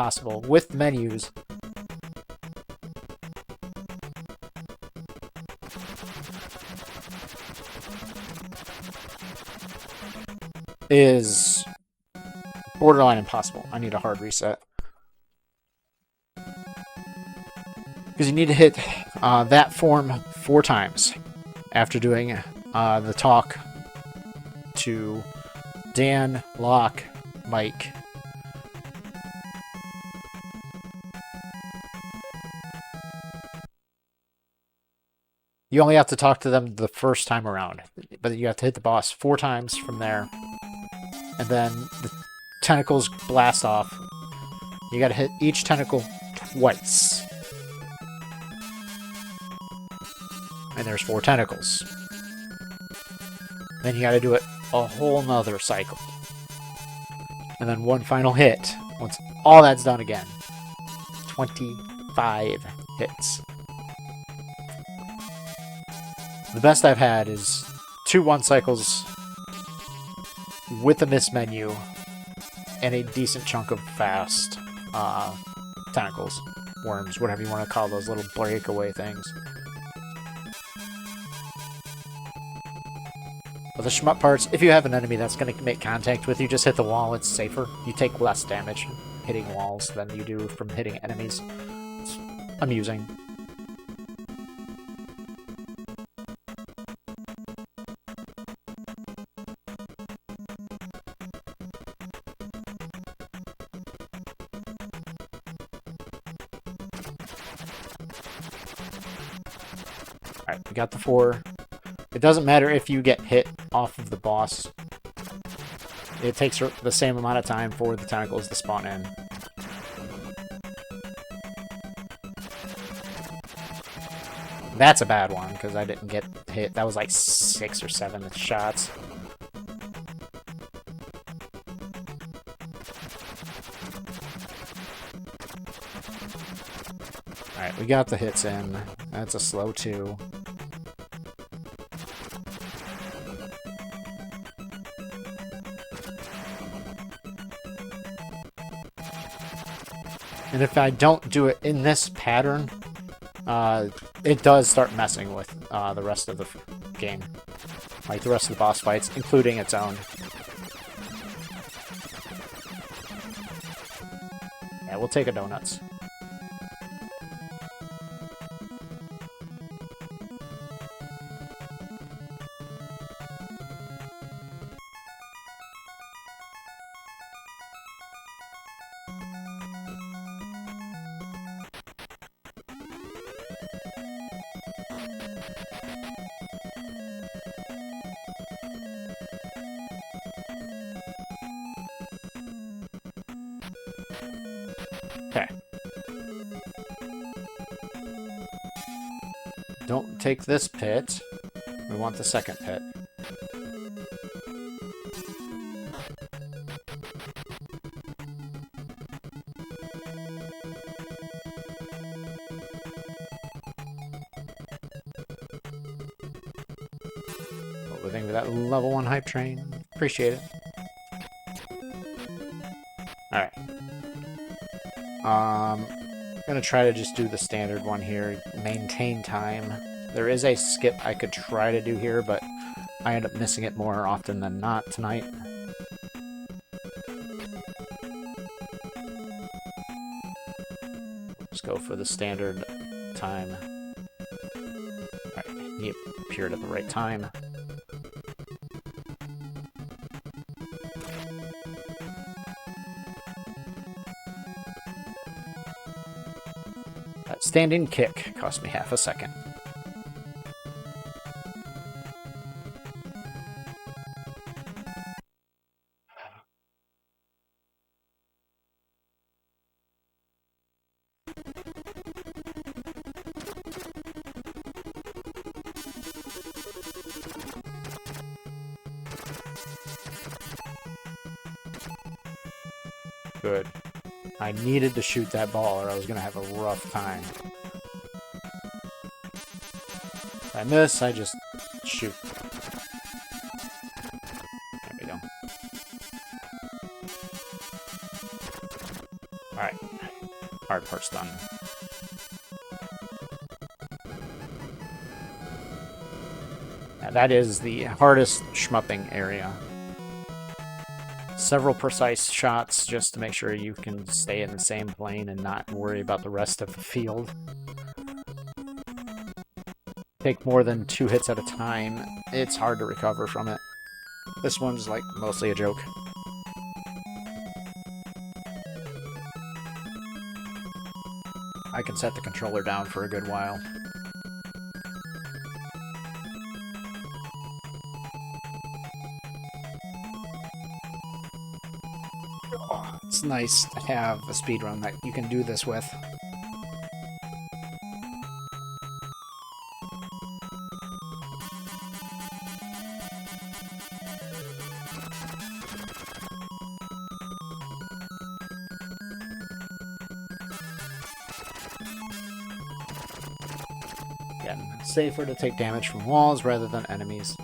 possible with menus. Is borderline impossible. I need a hard reset. Because you need to hit that form 4 times after doing the talk to Dan, Locke, Mike. You only have to talk to them the first time around, but you have to hit the boss 4 times from there. And then the tentacles blast off. You gotta hit each tentacle twice. And there's 4 tentacles. Then you gotta do it a whole nother cycle. And then 1 final hit. Once all that's done again. 25 hits. The best I've had is 2 1 cycles with a miss menu and a decent chunk of fast tentacles, worms, whatever you want to call those little breakaway things. But the shmup parts, if you have an enemy that's going to make contact with you, just hit the wall. It's safer. You take less damage hitting walls than you do from hitting enemies. It's amusing. Alright, we got the 4. It doesn't matter if you get hit off of the boss. It takes the same amount of time for the tentacles to spawn in. That's a bad one, because I didn't get hit. That was like 6 or 7 shots. Alright, we got the hits in. That's a slow 2. And if I don't do it in this pattern, it does start messing with the rest of the game. Like the rest of the boss fights, including its own. Yeah, we'll take a donuts. Okay. Don't take this pit. We want the second pit. What do we think of that level 1 hype train? Appreciate it. Alright. I'm gonna try to just do the standard one here. Maintain time. There is a skip I could try to do here, but I end up missing it more often than not tonight. Let's go for the standard time. Alright, he appeared at the right time. That standing kick cost me half a second. Good. I needed to shoot that ball or I was going to have a rough time. If I miss, I just shoot. There we go. Alright. hard part's done. Now, that is the hardest shmupping area. Several precise shots just to make sure you can stay in the same plane and not worry about the rest of the field. Take more than 2 hits at a time, it's hard to recover from it. This one's like mostly a joke. I can set the controller down for a good while. Oh, it's nice to have a speedrun that you can do this with. Again, safer to take damage from walls rather than enemies.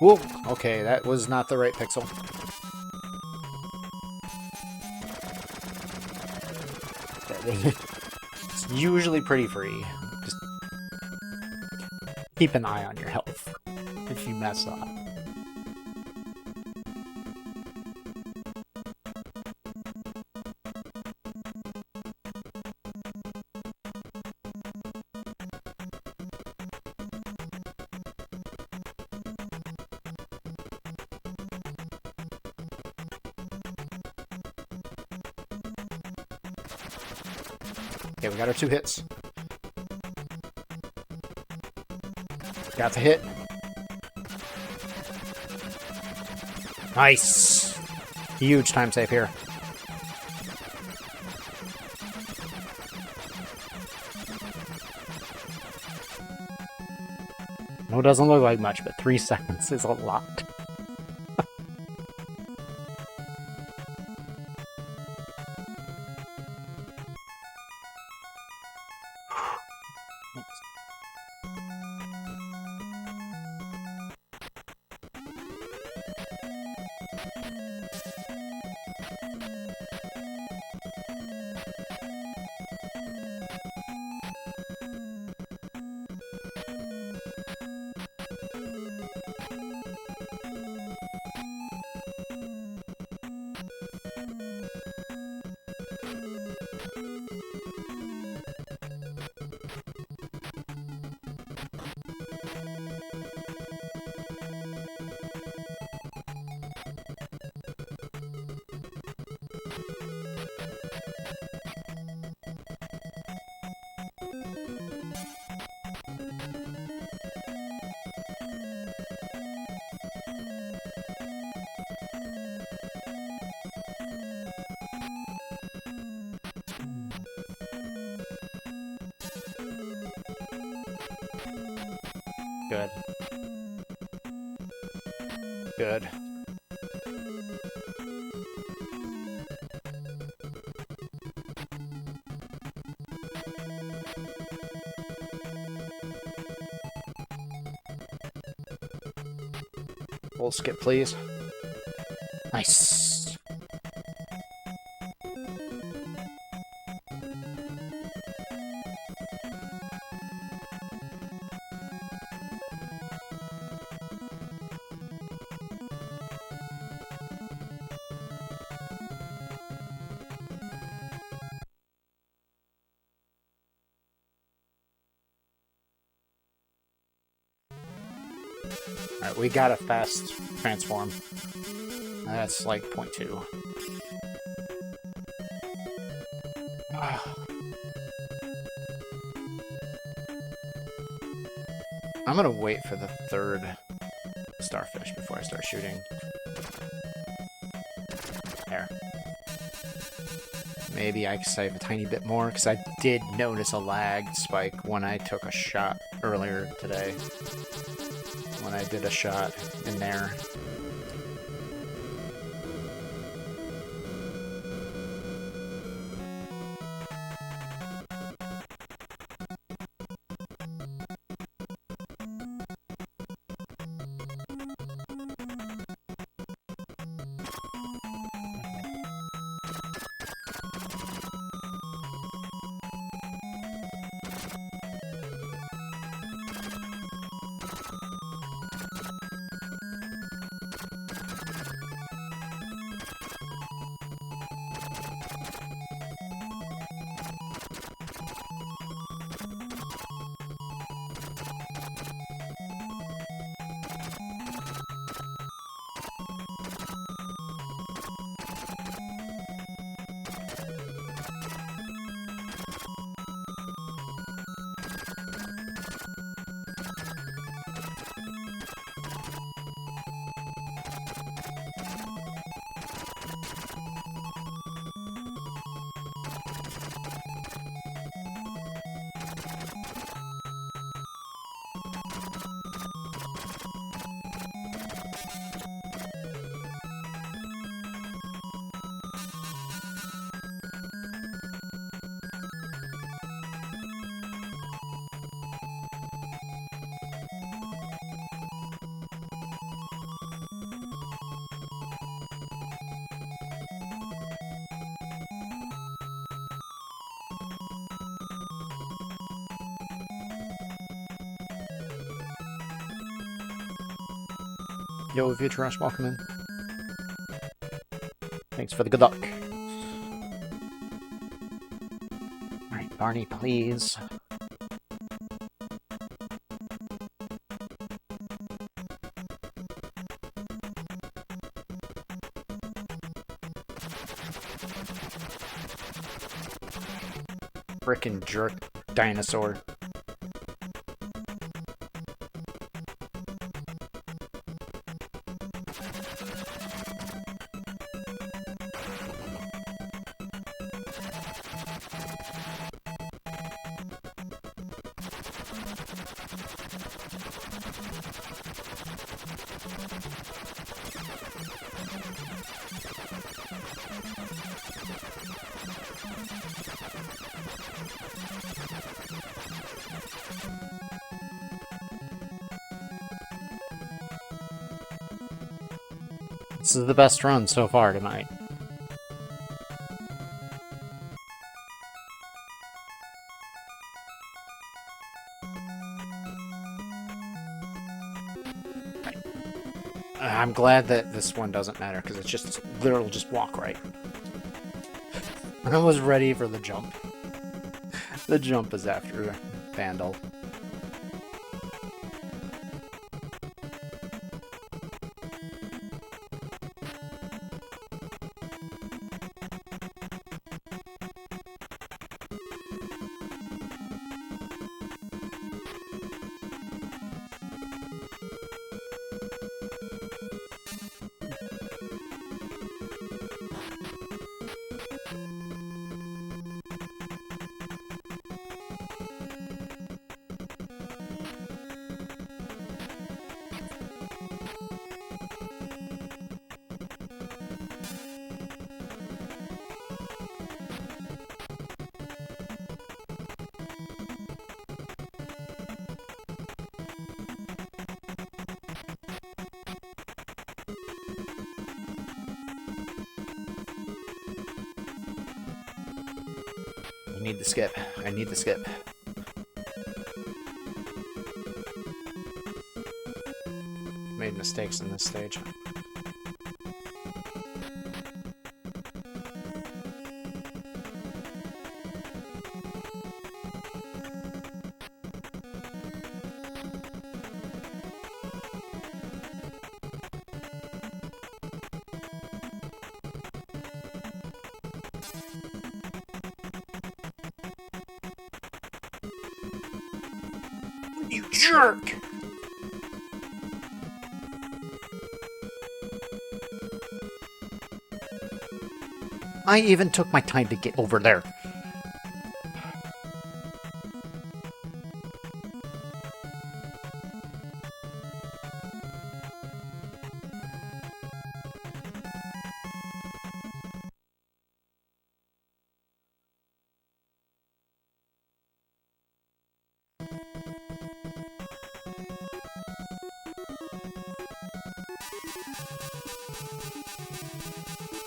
Whoa, okay, that was not the right pixel. It's usually pretty free. Just keep an eye on your health if you mess up. Okay, we got our 2 hits. Got the hit. Nice! Huge time save here. No, it doesn't look like much, but 3 seconds is a lot. Good. Good. Full skip, please. Nice. Alright, we got a fast transform. That's like 0.2. I'm gonna wait for the 3rd starfish before I start shooting. There. maybe I save a tiny bit more, because I did notice a lag spike when I took a shot earlier today. When I did a shot in there. Yo, Future Rush, welcome in. Thanks for the good luck. Alright, Barney, please. Frickin' jerk dinosaur. This is the best run so far tonight. I'm glad that this one doesn't matter, because it's just literally just walk right. I was ready for the jump. The jump is after Bandal. I need the skip. I need the skip. Made mistakes in this stage. You jerk! I even took my time to get over there.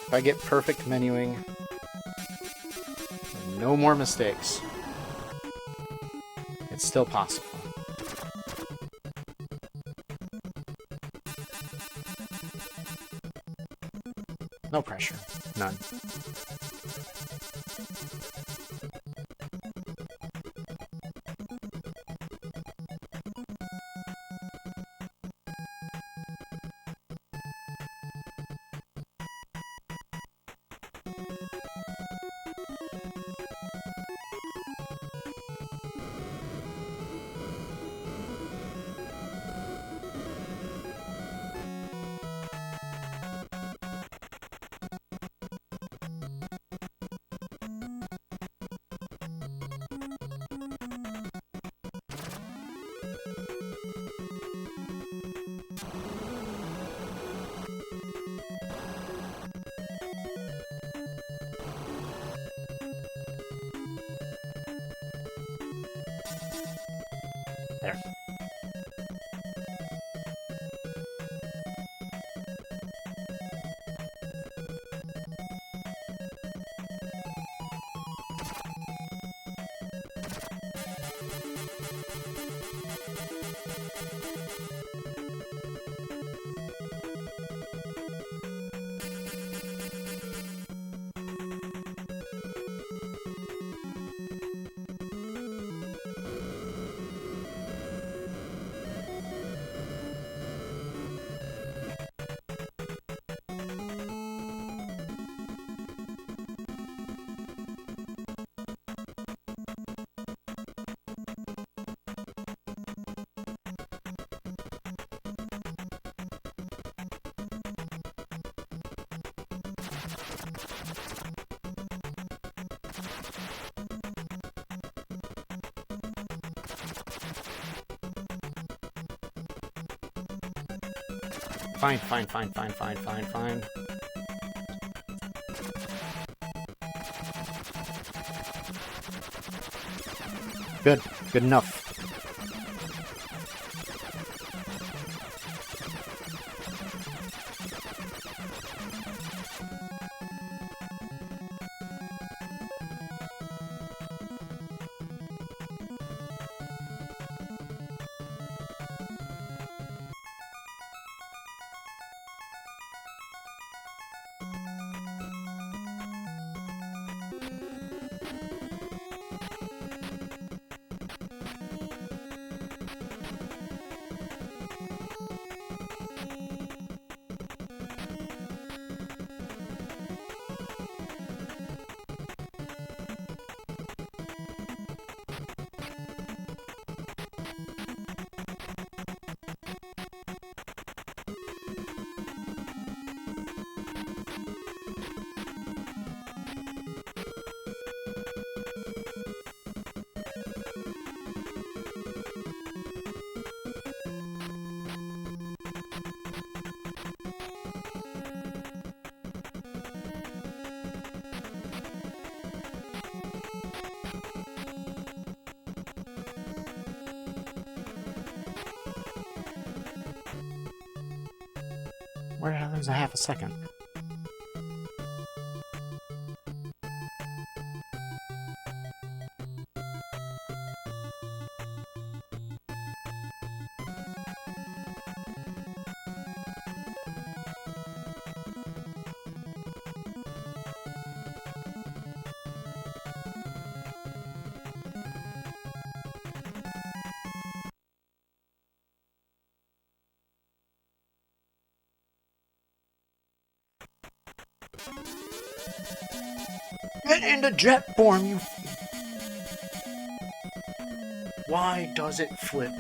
If I get perfect menuing, no more mistakes, it's still possible. No pressure. None. There. Fine. Good enough. Where did I lose a half a second? Get into jet form, you... Why does it flip?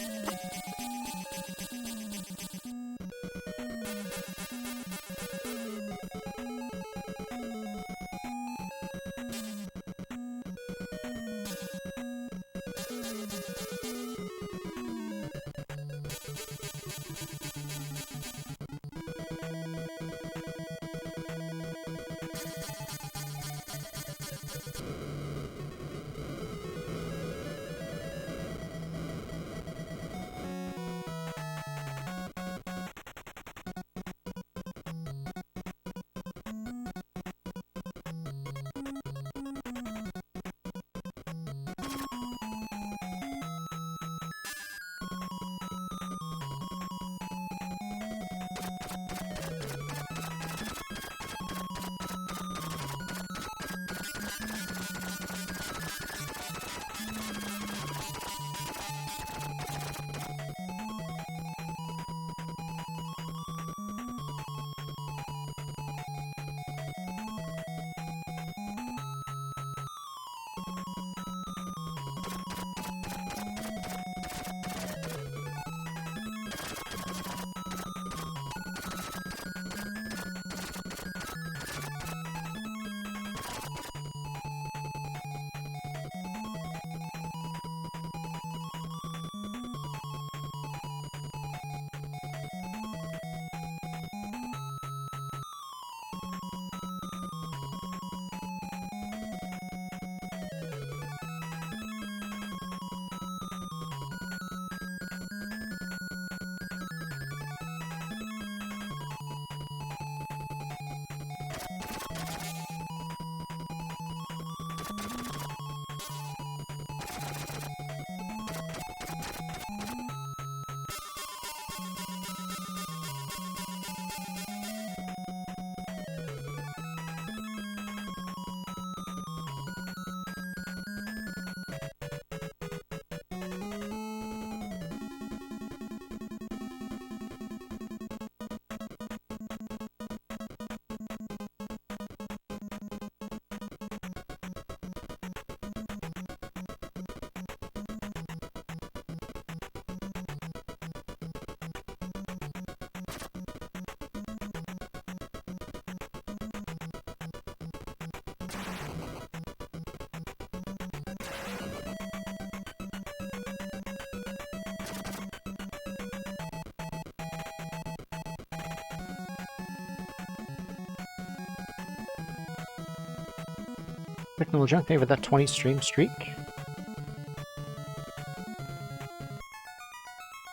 Technical junk, thank you for that 20 stream streak.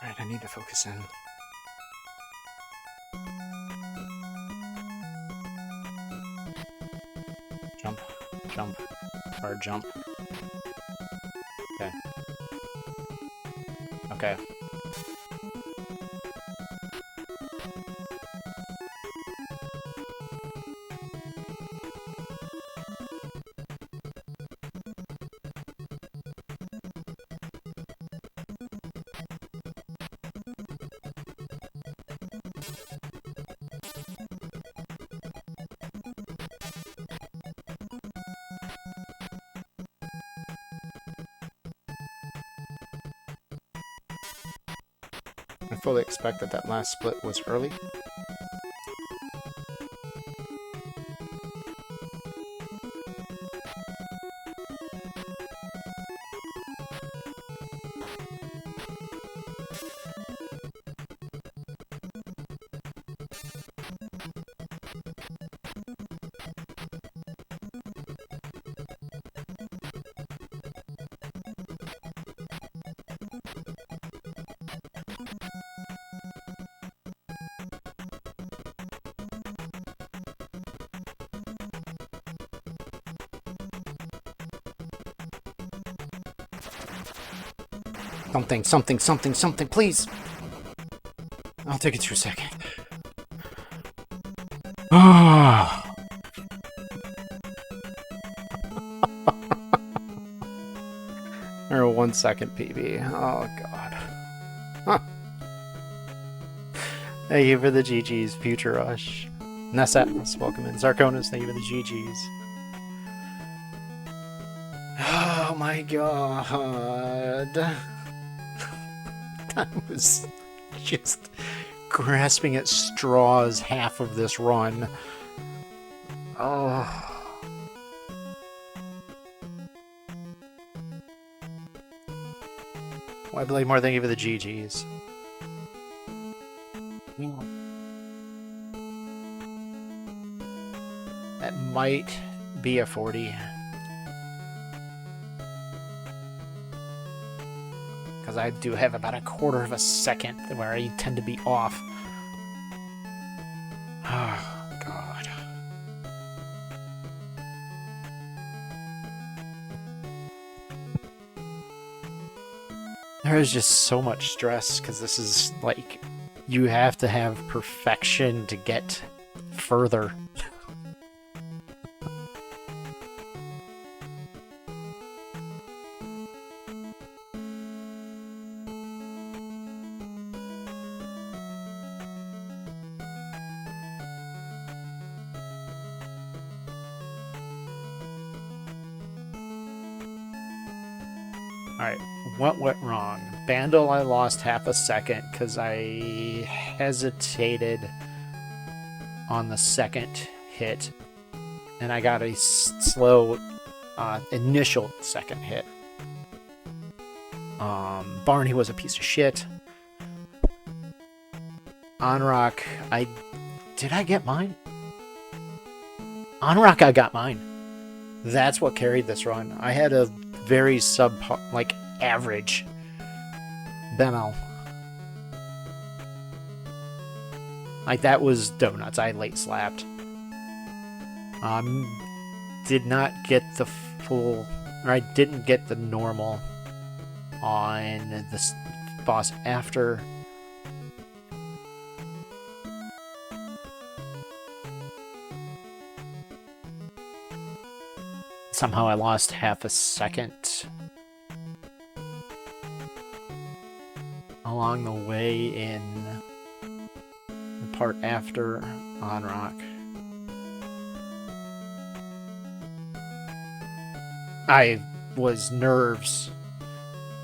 Alright, I need to focus in. Jump, jump, hard jump. Okay. Okay. I fully expect that last split was early. Something, something, something, something, please! I'll take it 2 seconds. Ah. Or a 1 second PB. Oh god. Huh. Thank you for the GGs, Future Rush. Nessat, welcome in. Zarkonis, thank you for the GGs. Oh my god. I was just grasping at straws half of this run. Oh. Why Blade thank you for the GGs. That might be a 40. Because I do have about a quarter of a second where I tend to be off. Oh, God. There is just so much stress because this is like, you have to have perfection to get further. Alright, what went wrong? Bandal, I lost half a second because I hesitated on the second hit, and I got a slow initial second hit. Barney was a piece of shit. Anrock, did I get mine? Anrock, I got mine. That's what carried this run. I had a very average Bemel. Like, that was donuts. I late slapped. Did not get the full, or I didn't get the normal on the boss after. Somehow I lost half a second along the way in the part after Anrock. I was nerves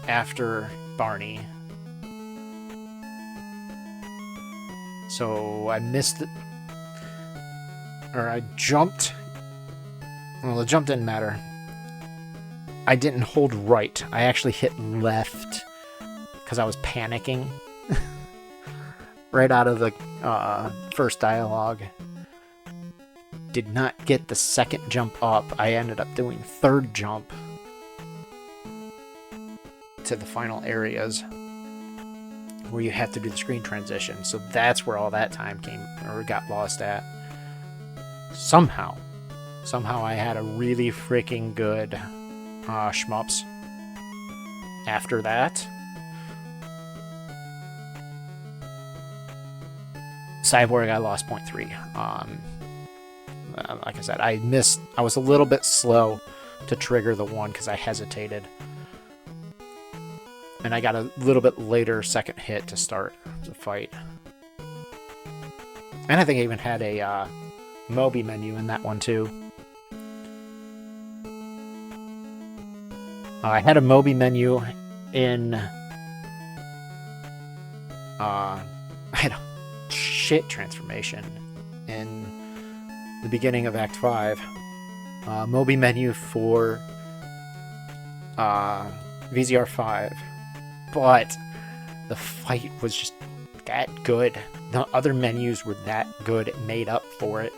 after Barney, so I missed it, or I jumped. Well, the jump didn't matter. I didn't hold right. I actually hit left because I was panicking right out of the first dialogue. Did not get the second jump up. I ended up doing third jump to the final areas where you have to do the screen transition. So that's where all that time came, or got lost at. Somehow I had a really freaking good shmups after that. Cyborg, I lost 0.3. Like I said, I was a little bit slow to trigger the one because I hesitated. And I got a little bit later second hit to start the fight. And I think I even had a Moby menu in that one too. I had a Moby menu in... I had a shit transformation in the beginning of Act 5. Moby menu for VZR 5. But the fight was just that good. The other menus were that good, it made up for it.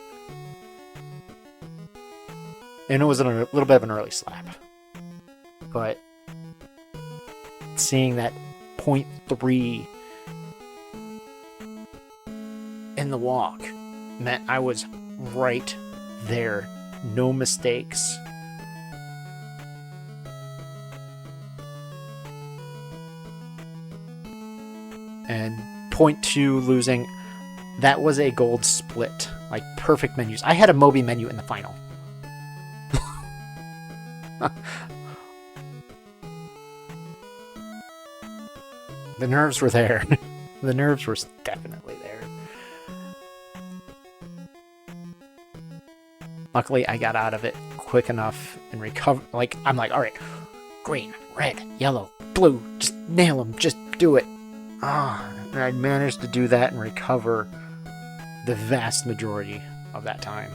And it was a little bit of an early slap. But seeing that 0.3 in the walk meant I was right there. No mistakes. And 0.2 losing, that was a gold split. Like, perfect menus. I had a Moby menu in the final. The nerves were there. The nerves were definitely there. Luckily, I got out of it quick enough and recovered. Like, I'm like, all right, green, red, yellow, blue, just nail them, just do it. And I managed to do that and recover the vast majority of that time.